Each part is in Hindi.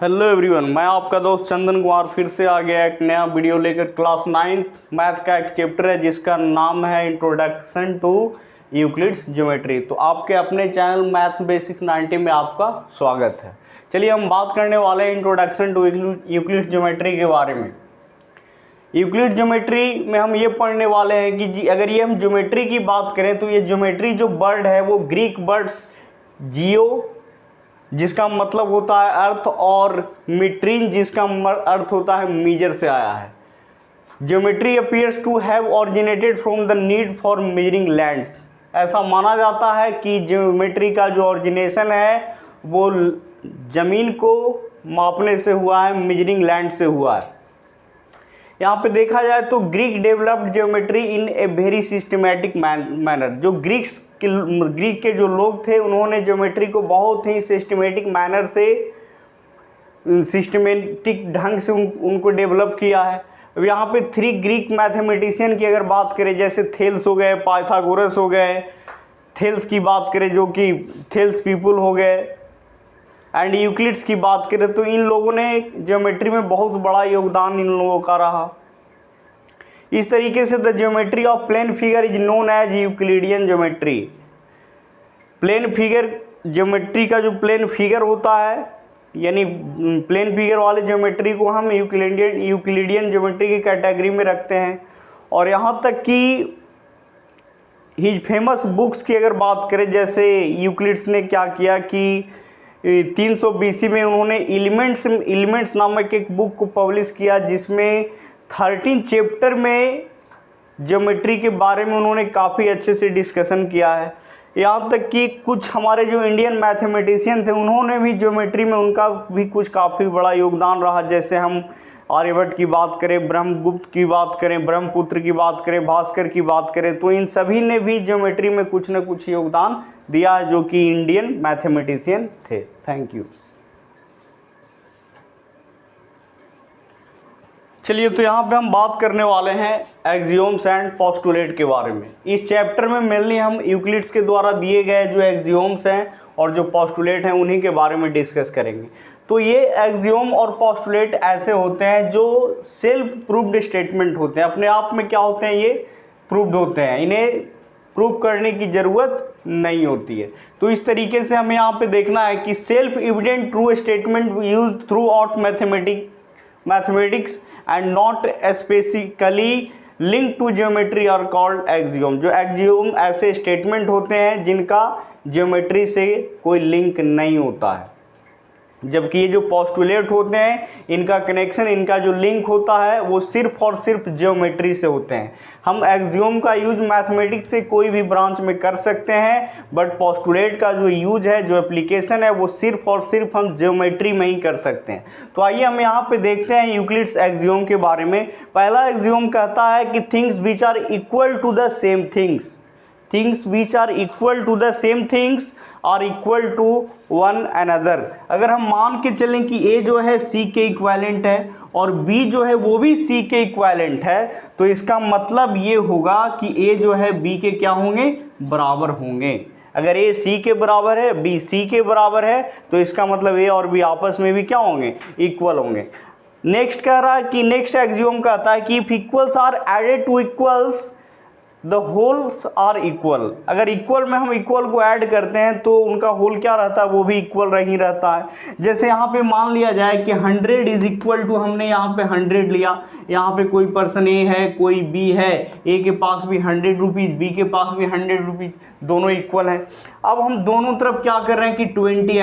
हेलो एवरीवन, मैं आपका दोस्त चंदन कुमार फिर से आ गया एक नया वीडियो लेकर। क्लास 9 मैथ का एक चैप्टर है जिसका नाम है इंट्रोडक्शन टू यूक्लिड्स ज्योमेट्री। तो आपके अपने चैनल मैथ बेसिक्स 90 में आपका स्वागत है। चलिए हम बात करने वाले हैं इंट्रोडक्शन टू यूक्लिड्स ज्योमेट्री के बारे में। यूक्लिड ज्योमेट्री में हम ये पढ़ने वाले हैं कि अगर ये हम ज्योमेट्री की बात करें तो ये ज्योमेट्री जो वर्ड है वो ग्रीक वर्ड्स जियो जिसका मतलब होता है अर्थ और मीट्रीन जिसका अर्थ होता है मीजर से आया है। Geometry appears to have originated from the need for measuring lands. ऐसा माना जाता है कि ज्योमेट्री का जो ऑरिजिनेशन है वो ज़मीन को मापने से हुआ है, मेजरिंग लैंड से हुआ है। यहाँ पे देखा जाए तो Greek developed geometry in a very systematic manner. जो ग्रीक के जो लोग थे उन्होंने ज्योमेट्री को बहुत ही सिस्टमेटिक मैनर से, सिस्टमेटिक ढंग से उनको डेवलप किया है। अब यहाँ पे 3 ग्रीक मैथमेटिशियन की अगर बात करें, जैसे थेल्स हो गए, पाइथागोरस हो गए, थेल्स की बात करें जो कि थेल्स पीपल हो गए, एंड यूक्लिड्स की बात करें तो इन लोगों ने ज्योमेट्री में बहुत बड़ा योगदान इन लोगों का रहा। इस तरीके से the geometry of plane figure is known as Euclidean geometry. Plane figure geometry का जो प्लेन फिगर होता है, यानी प्लेन फिगर वाले ज्योमेट्री को हम यूक्लिडियन ज्योमेट्री की कैटेगरी में रखते हैं। और यहाँ तक कि हिज फेमस बुक्स की अगर बात करें, जैसे यूक्लिड्स ने क्या किया कि 300 BC में उन्होंने एलिमेंट्स नामक एक बुक को पब्लिश किया जिसमें 13 चैप्टर में ज्योमेट्री के बारे में उन्होंने काफ़ी अच्छे से डिस्कशन किया है। यहाँ तक कि कुछ हमारे जो इंडियन मैथमेटिशियन थे उन्होंने भी ज्योमेट्री में उनका भी कुछ काफ़ी बड़ा योगदान रहा। जैसे हम आर्यभट्ट की बात करें, ब्रह्मगुप्त की बात करें, ब्रह्मपुत्र की बात करें, भास्कर की बात करें, तो इन सभी ने भी ज्योमेट्री में कुछ न कुछ योगदान दिया है जो कि इंडियन मैथमेटिशियन थे। Thank you. चलिए, तो यहाँ पे हम बात करने वाले हैं एक्सियोम्स एंड पोस्टुलेट के बारे में। इस चैप्टर में मेनली हम यूक्लिड्स के द्वारा दिए गए जो एक्सियोम्स हैं और जो पोस्टुलेट हैं उन्हीं के बारे में डिस्कस करेंगे। तो ये एक्सियोम और पोस्टुलेट ऐसे होते हैं जो सेल्फ प्रूव्ड स्टेटमेंट होते हैं, अपने आप में क्या होते हैं, ये प्रूव्ड होते हैं, इन्हें प्रूव करने की ज़रूरत नहीं होती है। तो इस तरीके से हमें यहाँ पे देखना है कि self evident true statement use throughout mathematics and not specifically link to geometry are called axiom. जो एक्सियोम ऐसे स्टेटमेंट होते हैं जिनका ज्योमेट्री से कोई लिंक नहीं होता है, जबकि ये जो पोस्टुलेट होते हैं इनका कनेक्शन, इनका जो लिंक होता है वो सिर्फ और सिर्फ ज्योमेट्री से होते हैं। हम एक्सियोम का यूज मैथमेटिक्स से कोई भी ब्रांच में कर सकते हैं, बट पोस्टुलेट का जो यूज है, जो एप्लीकेशन है, वो सिर्फ और सिर्फ हम ज्योमेट्री में ही कर सकते हैं। तो आइए हम यहाँ पे देखते हैं यूक्लिड्स एक्सियोम के बारे में। पहला एक्सियोम कहता है कि things which are equal to the same things which are equal to the same things are equal to one another. अगर हम मान के चलें कि ए जो है सी के इक्वालेंट है और बी जो है वो भी सी के इक्वालेंट है, तो इसका मतलब ये होगा कि ए जो है बी के क्या होंगे, बराबर होंगे। अगर ए सी के बराबर है, बी सी के बराबर है, तो इसका मतलब ए और बी आपस में भी क्या होंगे, इक्वल होंगे। नेक्स्ट कह रहा है कि नेक्स्ट एक्सियोम कहता है कि if equals are added to equals the wholes are equal. अगर इक्वल में हम इक्वल को ऐड करते हैं तो उनका होल क्या रहता है, वो भी इक्वल ही रहता है। जैसे यहाँ पे मान लिया जाए कि 100 इज इक्वल टू, हमने यहाँ पे 100 लिया, यहाँ पे कोई पर्सन ए है, कोई बी है, ए के पास भी 100 रुपीज़, बी के पास भी 100 रुपीज़, दोनों इक्वल हैं। अब हम दोनों तरफ क्या कर रहे हैं कि 20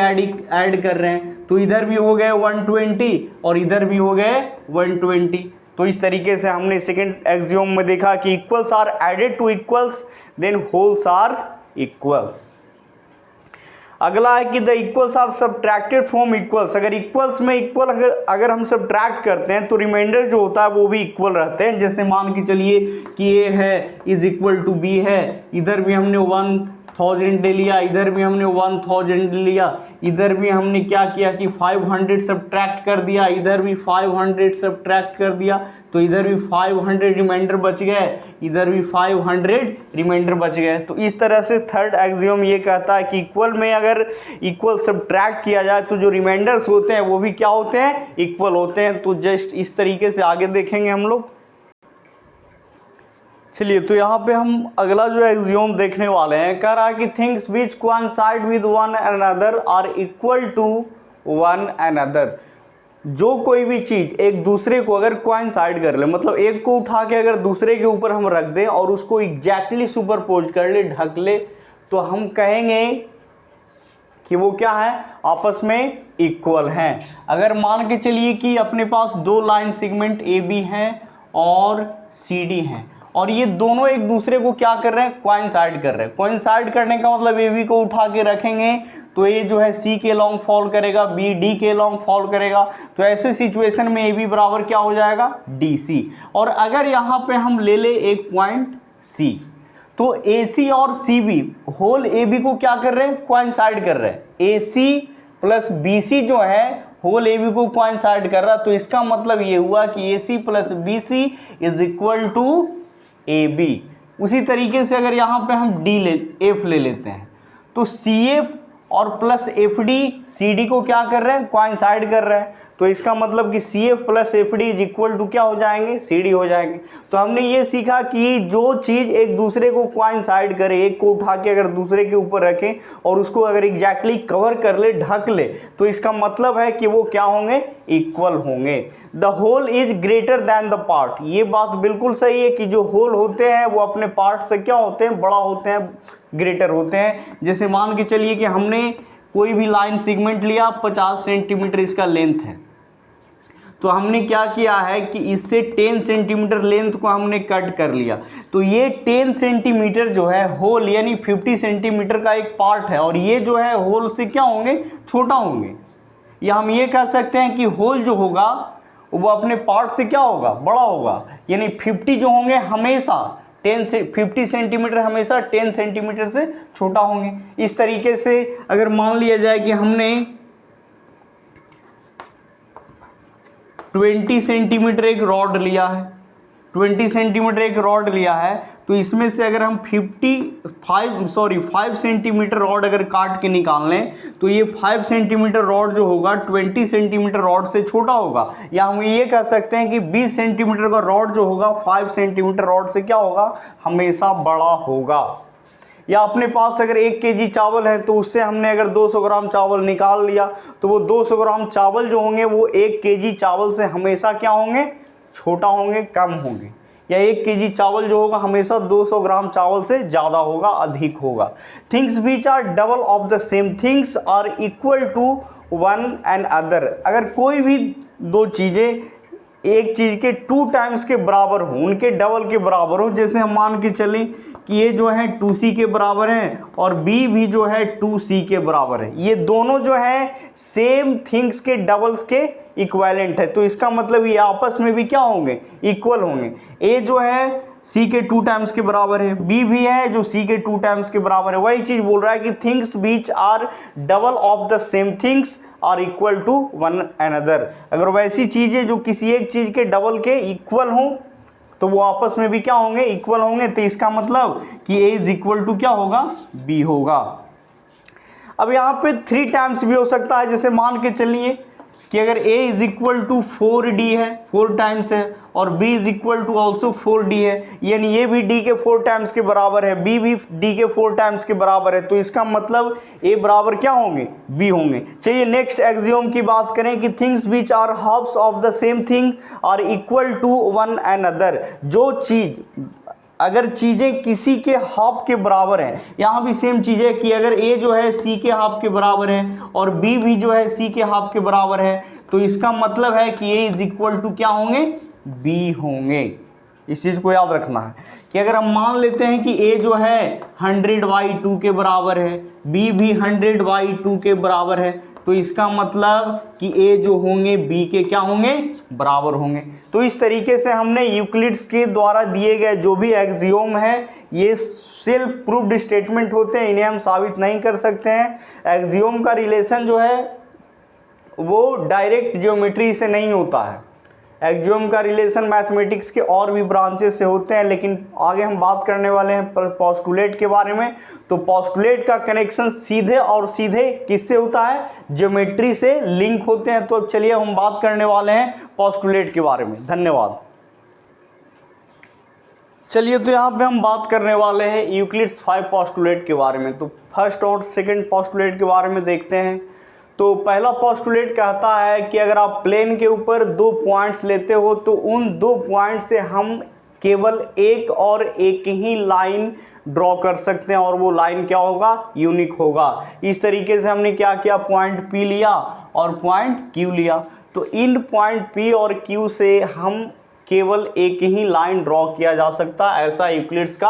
ऐड कर रहे हैं, तो इधर भी हो गए 120 और इधर भी हो गए 120। तो इस तरीके से हमने सेकेंड एक्सियोम में देखा कि equals are added to equals then wholes are equal. अगला है कि the equals are subtracted from equals. अगर इक्वल्स में इक्वल अगर हम सब्ट्रैक्ट करते हैं तो रिमाइंडर जो होता है वो भी इक्वल रहते हैं। जैसे मान के चलिए कि ए है इज इक्वल टू बी है, इधर भी हमने 1 1000 ले लिया, इधर भी हमने 1000 लिया, इधर भी हमने क्या किया कि 500 सब्ट्रैक्ट कर दिया, इधर भी 500 सब्ट्रैक्ट कर दिया, तो इधर भी 500 रिमाइंडर बच गए, इधर भी 500 रिमाइंडर बच गए। तो इस तरह से थर्ड एक्सियोम ये कहता है कि इक्वल में अगर इक्वल सब्ट्रैक्ट किया जाए तो जो रिमाइंडर्स होते हैं वो भी क्या होते हैं, इक्वल होते हैं। तो जस्ट इस तरीके से आगे देखेंगे हम लोग। चलिए, तो यहाँ पे हम अगला जो एक्सियोम देखने वाले हैं, कह रहा है कि things which coincide with one another are equal to one another. जो कोई भी चीज एक दूसरे को अगर कोइंसाइड कर ले, मतलब एक को उठा के अगर दूसरे के ऊपर हम रख दें और उसको एग्जैक्टली सुपरपोज कर ले, ढक ले, तो हम कहेंगे कि वो क्या है, आपस में इक्वल हैं। अगर मान के चलिए कि अपने पास दो लाइन सेगमेंट ए बी हैं और सी डी हैं, और ये दोनों एक दूसरे को क्या कर रहे हैं, कोइंसाइड कर रहे हैं। कोइंसाइड करने का मतलब ए बी को उठा के रखेंगे तो ये जो है सी के लॉन्ग फॉल करेगा, बी डी के लॉन्ग फॉल करेगा। तो ऐसे सिचुएशन में ए बी बराबर क्या हो जाएगा, डी सी। और अगर यहाँ पे हम ले ले एक पॉइंट सी, तो ए सी और C B whole A B को क्या कर रहे हैं, कोइंसाइड कर रहे हैं। ए सी प्लस बी सी जो है होल ए बी को कोइंसाइड कर रहा, तो इसका मतलब ये हुआ कि A C plus B C is equal to A B. उसी तरीके से अगर यहाँ पे हम डी एफ ले लेते हैं, तो सी एफ और plus F D C D को क्या कर रहे हैं, कोइंसाइड कर रहे हैं। तो इसका मतलब कि C F plus F D is equal to क्या हो जाएंगे, सी डी हो जाएंगे। तो हमने ये सीखा कि जो चीज़ एक दूसरे को कोइंसाइड करे, एक को उठा के अगर दूसरे के ऊपर रखें और उसको अगर एग्जैक्टली कवर कर ले, ढक ले, तो इसका मतलब है कि वो क्या होंगे, इक्वल होंगे। The whole is greater than the part. ये बात बिल्कुल सही है कि जो होल होते हैं वो अपने पार्ट से क्या होते हैं, बड़ा होते हैं, ग्रेटर होते हैं। जैसे मान के चलिए कि हमने कोई भी लाइन सेगमेंट लिया, 50 सेंटीमीटर इसका लेंथ है, तो हमने क्या किया है कि इससे 10 सेंटीमीटर लेंथ को हमने कट कर लिया। तो ये 10 सेंटीमीटर जो है होल यानी 50 सेंटीमीटर का एक पार्ट है, और ये जो है होल से क्या होंगे, छोटा होंगे। या हम ये कह सकते हैं कि होल जो होगा वो अपने पार्ट से क्या होगा, बड़ा होगा। यानी 50 जो होंगे हमेशा 50 सेंटीमीटर हमेशा 10 सेंटीमीटर से छोटा होंगे। इस तरीके से अगर मान लिया जाए कि हमने 20 सेंटीमीटर एक रॉड लिया है, 20 सेंटीमीटर एक रॉड लिया है, तो इसमें से अगर हम 5 सेंटीमीटर रॉड अगर काट के निकाल लें, तो ये 5 सेंटीमीटर रॉड जो होगा 20 सेंटीमीटर रॉड से छोटा होगा। या हम ये कह सकते हैं कि 20 सेंटीमीटर का रॉड जो होगा 5 सेंटीमीटर रॉड से क्या होगा, हमेशा बड़ा होगा। या अपने पास अगर 1 केजी चावल है, तो उससे हमने अगर 200 ग्राम चावल निकाल लिया, तो वो 200 ग्राम चावल जो होंगे वो 1 केजी चावल से हमेशा क्या होंगे, छोटा होंगे, कम होंगे। या 1 केजी चावल जो होगा हमेशा 200 ग्राम चावल से ज़्यादा होगा, अधिक होगा। Things which are double of the same things are equal to one and other. अगर कोई भी दो चीज़ें एक चीज़ के 2 टाइम्स के बराबर हो, उनके डबल के बराबर हो, जैसे हम मान के चलें कि ये जो है 2c के बराबर है और b भी जो है 2c के बराबर है, ये दोनों जो है सेम थिंग्स के डबल्स के इक्विवेलेंट है, तो इसका मतलब ये आपस में भी क्या होंगे, इक्वल होंगे। a जो है c के 2 टाइम्स के बराबर है, b भी है जो c के 2 टाइम्स के बराबर है। वही चीज़ बोल रहा है कि things which are double of the same things are equal to one another. अगर वैसी चीज़ें जो किसी एक चीज़ के डबल के इक्वल हों, तो वो आपस में भी क्या होंगे, इक्वल होंगे। तो इसका मतलब कि a इज इक्वल टू क्या होगा, b होगा। अब यहाँ पे 3 टाइम्स भी हो सकता है, जैसे मान के चलिए कि अगर a is equal to 4d है, 4 टाइम्स है, और b is equal to also 4d है, यानी ये भी d के 4 टाइम्स के बराबर है, b भी d के 4 टाइम्स के बराबर है, तो इसका मतलब a बराबर क्या होंगे, b होंगे। चलिए नेक्स्ट एक्सियोम की बात करें कि things which are halves of the same thing are equal to one another. जो चीज़ अगर चीज़ें किसी के हाफ के बराबर हैं, यहाँ भी सेम चीज़ है कि अगर a जो है c के हाफ के बराबर है और b भी जो है c के हाफ के बराबर है, तो इसका मतलब है कि a इज इक्वल टू क्या होंगे, b होंगे। इस चीज़ को याद रखना है कि अगर हम मान लेते हैं कि a जो है 100/2 के बराबर है, b भी 100/2 के बराबर है, तो इसका मतलब कि a जो होंगे b के क्या होंगे, बराबर होंगे। तो इस तरीके से हमने यूक्लिड्स के द्वारा दिए गए जो भी एक्सियोम है ये सेल्फ प्रूव्ड स्टेटमेंट होते हैं, इन्हें हम साबित नहीं कर सकते हैं। एक्सियोम का रिलेशन जो है वो डायरेक्ट ज्योमेट्री से नहीं होता है, एक्सियोम का रिलेशन मैथमेटिक्स के और भी ब्रांचेस से होते हैं, लेकिन आगे हम बात करने वाले हैं पोस्टुलेट के बारे में। तो पोस्टुलेट का कनेक्शन सीधे और सीधे किससे होता है, ज्योमेट्री से लिंक होते हैं। तो अब चलिए हम बात करने वाले हैं पोस्टुलेट के बारे में। धन्यवाद। चलिए तो यहाँ पे हम बात करने वाले हैं यूक्लिड्स 5 पोस्टुलेट के बारे में। तो फर्स्ट और सेकंड पोस्टुलेट के बारे में देखते हैं। तो पहला पोस्टुलेट कहता है कि अगर आप प्लेन के ऊपर 2 पॉइंट्स लेते हो तो उन 2 पॉइंट से हम केवल एक और एक ही लाइन ड्रॉ कर सकते हैं, और वो लाइन क्या होगा, यूनिक होगा। इस तरीके से हमने क्या किया, पॉइंट P लिया और पॉइंट Q लिया। तो इन पॉइंट P और Q से हम केवल एक ही लाइन ड्रॉ किया जा सकता, ऐसा यूक्लिड्स का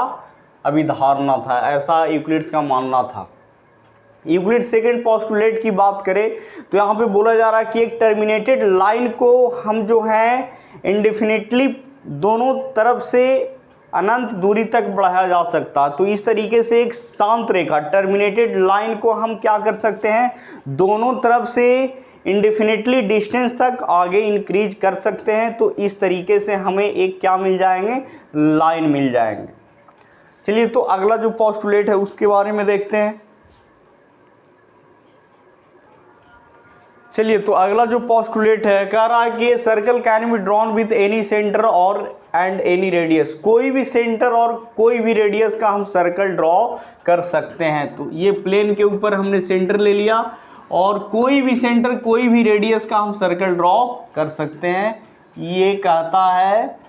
अभिधारणा था, ऐसा यूक्लिड्स का मानना था। यूक्लिड्स सेकंड पोस्टुलेट की बात करें तो यहाँ पे बोला जा रहा है कि एक टर्मिनेटेड लाइन को हम जो है इंडेफिनिटली दोनों तरफ से अनंत दूरी तक बढ़ाया जा सकता। तो इस तरीके से एक शांत रेखा टर्मिनेटेड लाइन को हम क्या कर सकते हैं, दोनों तरफ से इंडेफिनिटली डिस्टेंस तक आगे इंक्रीज कर सकते हैं। तो इस तरीके से हमें एक क्या मिल जाएंगे, लाइन मिल जाएंगे। चलिए तो अगला जो पोस्टुलेट है उसके बारे में देखते हैं। चलिए तो अगला जो पोस्टुलेट है कह रहा है कि circle can be drawn with any centre और एंड एनी रेडियस, कोई भी सेंटर और कोई भी रेडियस का हम सर्कल ड्रॉ कर सकते हैं। तो ये प्लेन के ऊपर हमने सेंटर ले लिया और कोई भी सेंटर कोई भी रेडियस का हम सर्कल ड्रॉ कर सकते हैं। ये कहता है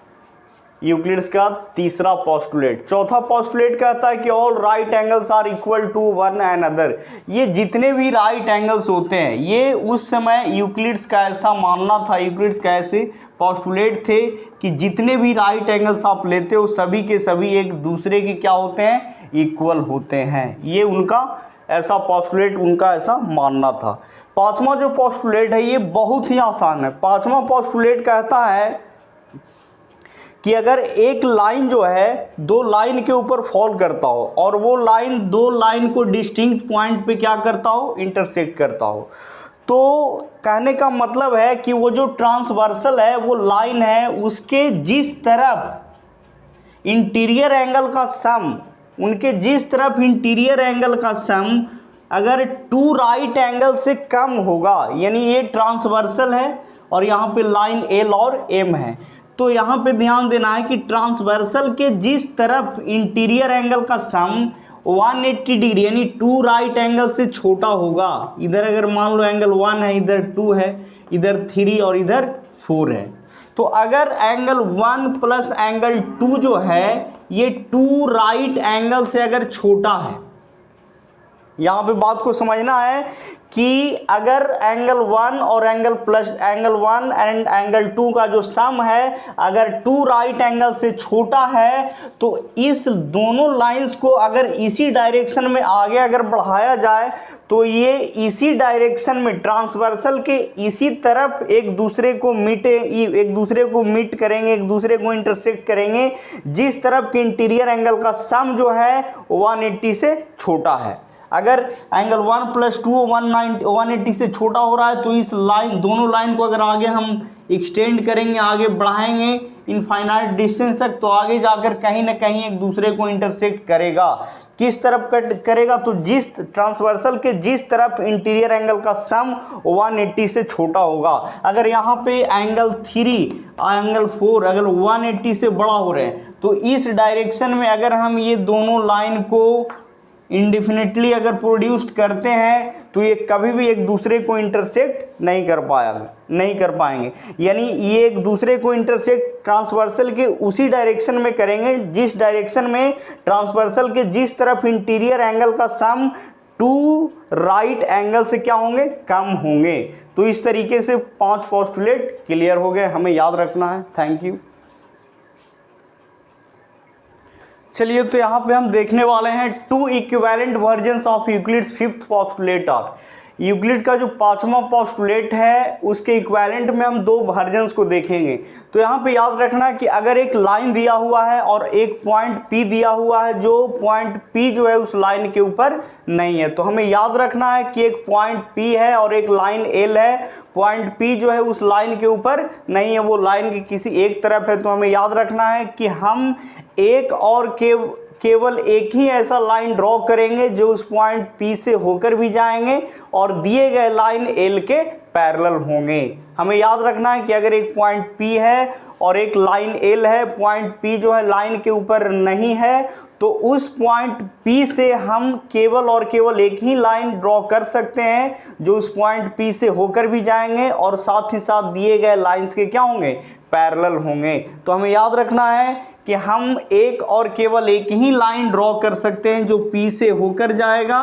यूक्लिड्स का तीसरा पोस्टुलेट। चौथा पोस्टुलेट कहता है कि all right angles are equal to one another. ये जितने भी राइट एंगल्स होते हैं, ये उस समय यूक्लिड्स का ऐसा मानना था, यूक्लिड्स का ऐसे पोस्टुलेट थे कि जितने भी राइट एंगल्स आप लेते हो सभी के सभी एक दूसरे के क्या होते हैं, इक्वल होते हैं। ये उनका ऐसा पोस्टुलेट, उनका ऐसा मानना था। पांचवा जो पोस्टुलेट है ये बहुत ही आसान है। पांचवा पोस्टुलेट कहता है कि अगर एक लाइन जो है 2 लाइन के ऊपर फॉल करता हो और वो लाइन 2 लाइन को डिस्टिंक्ट पॉइंट पे क्या करता हो, इंटरसेक्ट करता हो, तो कहने का मतलब है कि वो जो ट्रांसवर्सल है वो लाइन है, उसके जिस तरफ इंटीरियर एंगल का सम, उनके जिस तरफ इंटीरियर एंगल का सम अगर 2 राइट एंगल से कम होगा, यानी ये ट्रांसवर्सल है और यहाँ पे लाइन L और M है, तो यहाँ पे ध्यान देना है कि ट्रांसवर्सल के जिस तरफ इंटीरियर एंगल का सम 180 डिग्री यानी 2 राइट एंगल से छोटा होगा, इधर अगर मान लो एंगल 1 है, इधर 2 है, इधर 3 और इधर 4 है, तो अगर एंगल 1 प्लस एंगल 2 जो है ये 2 राइट एंगल से अगर छोटा है, यहाँ पे बात को समझना है कि अगर एंगल 1 और एंगल 1 एंड एंगल 2 का जो सम है अगर 2 राइट एंगल से छोटा है तो इस दोनों लाइंस को अगर इसी डायरेक्शन में आगे अगर बढ़ाया जाए तो ये इसी डायरेक्शन में ट्रांसवर्सल के इसी तरफ एक दूसरे को मीट करेंगे, एक दूसरे को इंटरसेक्ट करेंगे, जिस तरफ के इंटीरियर एंगल का सम जो है 180 से छोटा है। अगर एंगल 1 प्लस 2 180 से छोटा हो रहा है तो इस लाइन, दोनों लाइन को अगर आगे हम एक्सटेंड करेंगे, आगे बढ़ाएंगे इनफाइनाइट डिस्टेंस तक, तो आगे जाकर कहीं ना कहीं एक दूसरे को इंटरसेक्ट करेगा। किस तरफ कट करेगा, तो जिस ट्रांसवर्सल के जिस तरफ इंटीरियर एंगल का सम 180 से छोटा होगा। अगर यहाँ पे एंगल 3 एंगल 4 अगर 180 से बड़ा हो रहे हैं तो इस डायरेक्शन में अगर हम ये दोनों लाइन को इंडेफिनिटली अगर प्रोड्यूस्ड करते हैं तो ये कभी भी एक दूसरे को इंटरसेक्ट नहीं कर पाएंगे, यानी ये एक दूसरे को इंटरसेक्ट ट्रांसवर्सल के उसी डायरेक्शन में करेंगे जिस डायरेक्शन में ट्रांसवर्सल के जिस तरफ इंटीरियर एंगल का सम 2 राइट एंगल से क्या होंगे, कम होंगे। तो इस तरीके से 5 पोस्टुलेट क्लियर हो गए, हमें याद रखना है। Thank you. चलिए तो यहाँ पे हम देखने वाले हैं 2 equivalent versions of Euclid's fifth postulate are. Euclid का जो 5वां पोस्टुलेट है उसके इक्विवेलेंट में हम 2 वर्जन्स को देखेंगे। तो यहाँ पे याद रखना कि अगर एक लाइन दिया हुआ है और एक पॉइंट P दिया हुआ है, जो पॉइंट P जो है उस लाइन के ऊपर नहीं है, तो हमें याद रखना है कि एक पॉइंट P है और एक लाइन L है। पॉइंट P जो है उस लाइन के ऊपर नहीं है, वो लाइन की किसी एक तरफ है। तो हमें याद रखना है कि हम एक और केवल एक ही ऐसा लाइन ड्रॉ करेंगे जो उस पॉइंट P से होकर भी जाएंगे और दिए गए लाइन L के पैरेलल होंगे। हमें याद रखना है कि अगर एक पॉइंट P है और एक लाइन L है, पॉइंट P जो है लाइन के ऊपर नहीं है, तो उस पॉइंट P से हम केवल और केवल एक ही लाइन ड्रॉ कर सकते हैं जो उस पॉइंट P से होकर भी जाएंगे और साथ ही साथ दिए गए लाइंस के क्या होंगे, पैरेलल होंगे। तो हमें याद रखना है कि हम एक और केवल एक ही लाइन ड्रॉ कर सकते हैं जो P से होकर जाएगा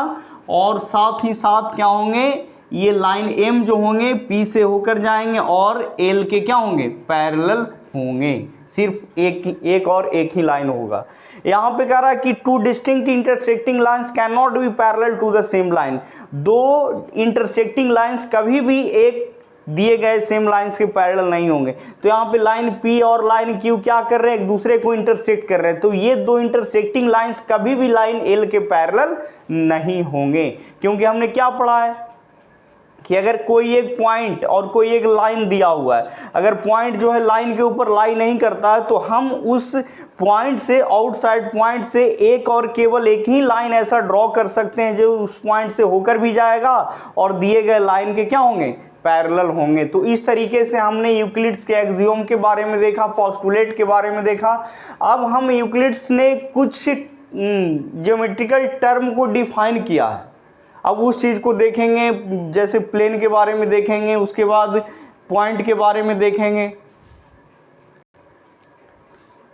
और साथ ही साथ क्या होंगे, ये लाइन M जो होंगे P से होकर जाएंगे और L के क्या होंगे, पैरेलल होंगे। सिर्फ एक और एक ही लाइन होगा। यहाँ पे कह रहा है कि 2 distinct intersecting lines can not be parallel to the same line. 2 intersecting lines कभी भी एक दिए गए सेम लाइंस के पैरेलल नहीं होंगे। तो यहाँ पे लाइन P और लाइन Q क्या कर रहे हैं, एक दूसरे को इंटरसेक्ट कर रहे हैं। तो ये 2 इंटरसेक्टिंग लाइंस कभी भी लाइन L के पैरेलल नहीं होंगे, क्योंकि हमने क्या पढ़ा है कि अगर कोई एक पॉइंट और कोई एक लाइन दिया हुआ है, अगर पॉइंट जो है लाइन के ऊपर लाई नहीं करता है, तो हम उस पॉइंट से, आउटसाइड पॉइंट से एक और केवल एक ही लाइन ऐसा ड्रॉ कर सकते हैं जो उस पॉइंट से होकर भी जाएगा और दिए गए लाइन के क्या होंगे, पैरेलल होंगे। तो इस तरीके से हमने यूक्लिड्स के एक्सियोम के बारे में देखा, पोस्टुलेट के बारे में देखा। अब हम यूक्लिड्स ने कुछ ज्योमेट्रिकल टर्म को डिफाइन किया है, अब उस चीज़ को देखेंगे। जैसे प्लेन के बारे में देखेंगे, उसके बाद पॉइंट के बारे में देखेंगे।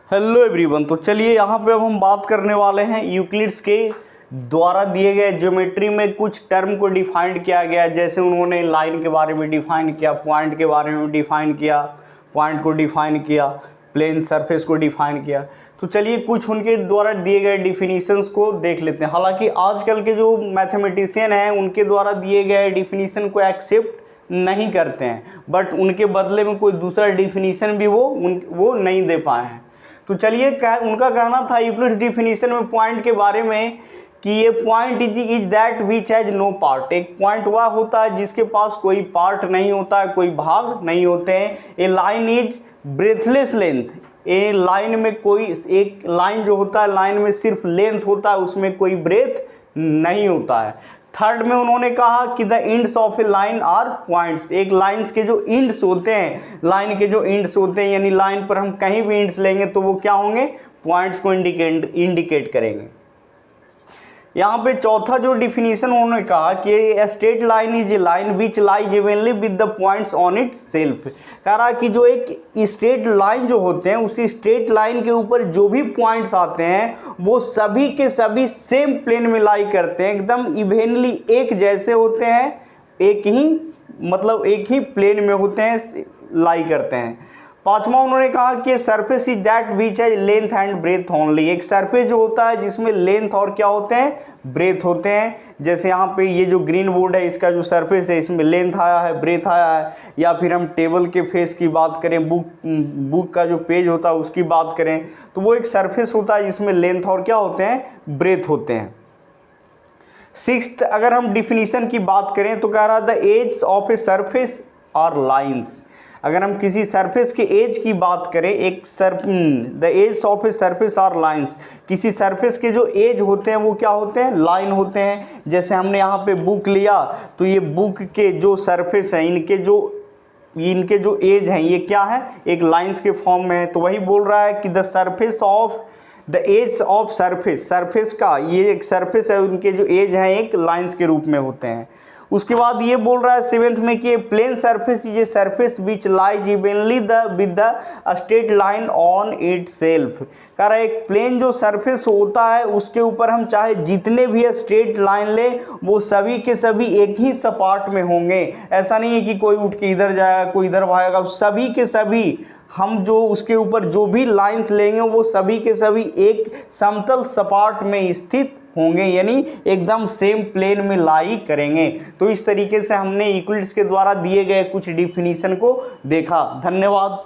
हेलो एवरीवन, तो चलिए यहाँ पे अब हम बात करने वाले हैं यूक्लिड्स के द्वारा दिए गए ज्योमेट्री में कुछ टर्म को डिफाइन किया गया। जैसे उन्होंने लाइन के बारे में डिफाइन किया, पॉइंट के बारे में डिफाइन किया, पॉइंट को डिफाइन किया, प्लेन सरफेस को डिफाइन किया। तो चलिए कुछ उनके द्वारा दिए गए डिफिनीशंस को देख लेते हैं। हालांकि आजकल के जो मैथमेटिशियन हैं उनके द्वारा दिए गए डिफिनीशन को एक्सेप्ट नहीं करते हैं, बट उनके बदले में कोई दूसरा डिफिनीशन भी वो नहीं दे पाए हैं। तो चलिए उनका कहना था यूक्लिड्स डिफिनीशन में पॉइंट के बारे में कि ये point is that which has no part. एक पॉइंट वह होता है जिसके पास कोई पार्ट नहीं होता है, कोई भाग नहीं होते हैं। A line is breadthless length, a line में कोई, एक लाइन जो होता है लाइन में सिर्फ लेंथ होता है, उसमें कोई ब्रेथ नहीं होता है। थर्ड में उन्होंने कहा कि the ends of a line are points. एक लाइंस के जो एंड्स होते हैं, लाइन के जो एंड्स होते हैं, यानी लाइन पर हम कहीं भी एंड्स लेंगे तो वो क्या होंगे, पॉइंट्स को इंडिकेट करेंगे। यहाँ पे चौथा जो डिफिनीशन उन्होंने कहा कि a straight line is a line which lies evenly with the points on it's self. कह रहा कि जो एक स्ट्रेट लाइन जो होते हैं, उसी स्ट्रेट लाइन के ऊपर जो भी पॉइंट्स आते हैं वो सभी के सभी सेम प्लेन में लाई करते हैं, एकदम इवनली एक जैसे होते हैं, एक ही प्लेन में होते हैं, लाई करते हैं। पांचवा उन्होंने कहा कि surface is that which has length and breadth only. एक सरफेस जो होता है जिसमें लेंथ और क्या होते हैं, ब्रेथ होते हैं। जैसे यहाँ पे ये जो ग्रीन बोर्ड है, इसका जो सरफेस है इसमें लेंथ आया है, ब्रेथ आया है। या फिर हम टेबल के फेस की बात करें, बुक का जो पेज होता है उसकी बात करें, तो वो एक सरफेस होता है जिसमें लेंथ और क्या होते हैं, ब्रेथ होते हैं। सिक्स्थ अगर हम डिफिनीशन की बात करें तो कह रहा the edge of a surface are lines. अगर हम किसी सरफेस के एज की बात करें, the edge of a surface are lines, किसी सरफेस के जो एज होते हैं वो क्या होते हैं, लाइन होते हैं। जैसे हमने यहाँ पे बुक लिया तो ये बुक के जो सरफेस हैं, इनके जो एज हैं ये क्या है, एक लाइंस के फॉर्म में है। तो वही बोल रहा है कि द एज ऑफ सरफेस का, ये एक सरफेस है, उनके जो एज हैं एक लाइंस के रूप में होते हैं। उसके बाद ये बोल रहा है 7th में कि plane surface is a surface which lies evenly with the straight line on itself. कह रहा है एक प्लेन जो सरफेस होता है उसके ऊपर हम चाहे जितने भी स्ट्रेट लाइन ले वो सभी के सभी एक ही सपाट में होंगे। ऐसा नहीं है कि कोई उठ के इधर जाएगा कोई इधर भागेगा, सभी के सभी हम जो उसके ऊपर जो भी लाइंस लेंगे वो सभी के सभी एक समतल सपाट में स्थित होंगे, यानी एकदम सेम प्लेन में लाई करेंगे। तो इस तरीके से हमने यूक्लिड्स के द्वारा दिए गए कुछ डिफिनीशन को देखा। धन्यवाद।